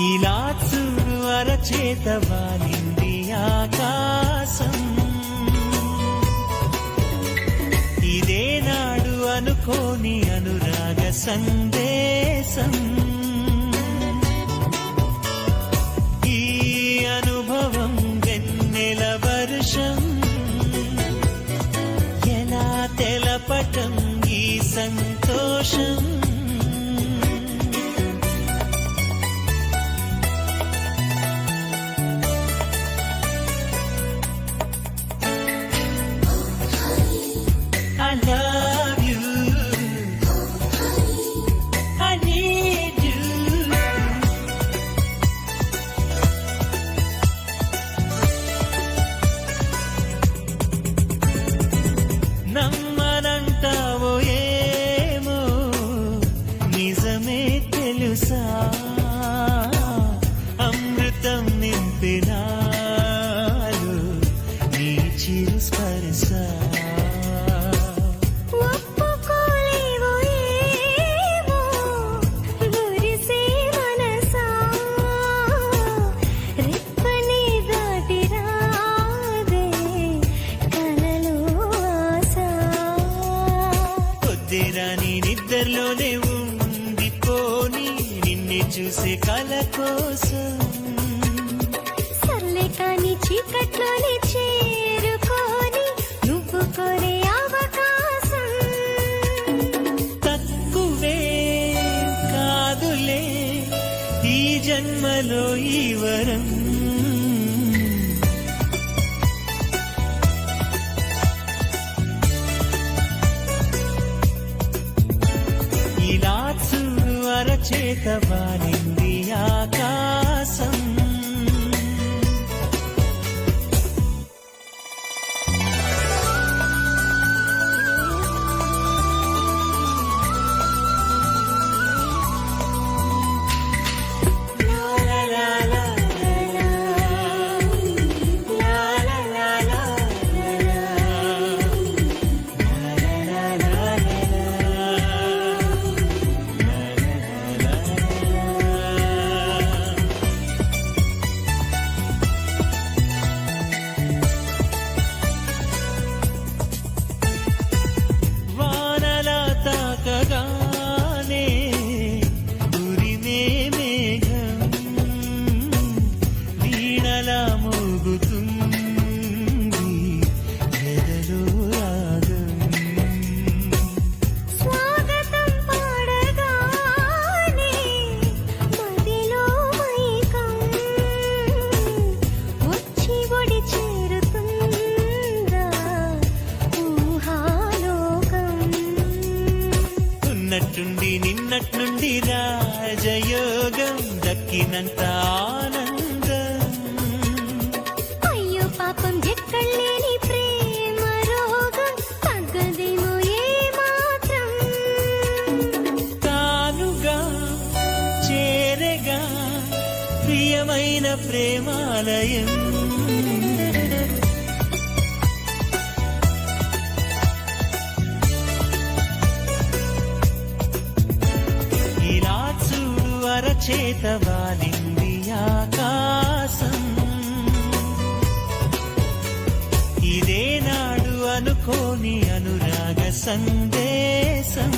ఇలా చూడు అరచేత వాలింది ఆకాశం. ఇదే నాడు అనుకోని అనురాగ సందేశం. ఈ అనుభవం వెన్నెల వర్షం. ఎలా తెలపటం ఈ సంతోషం. I love you. I need you. నమ్మనంటావో ఏమో నిజమే తెలుసా. అమృతం నింపినాలు నీ చిరు స్పర్శ. నీ నిద్రలోనే ఉండిపోని నిన్నే చూసే కల కోసం. సర్లే కాని చీకట్లోనే చేరుకోని నువ్వు కోరే అవకాశం. తక్కువే కాదులే ఈ జన్మలో ఈ వరం. ఇలా చూడు అరచేత వాలింది ఆకాశం. ఉన్నట్టుండి నిన్నట్నుండి రాజయోగం దక్కినంత ఆనందం. అయ్యో పాపం ఎక్కడలేని ప్రేమ రోగం తగ్గదేమో ఏ మాత్రం. తానుగా చేరగా ప్రియమైన ప్రేమాలయం. అరచేత వాలింది ఆకాశం. ఇదే నాడు అనుకోని అనురాగ సందేశం.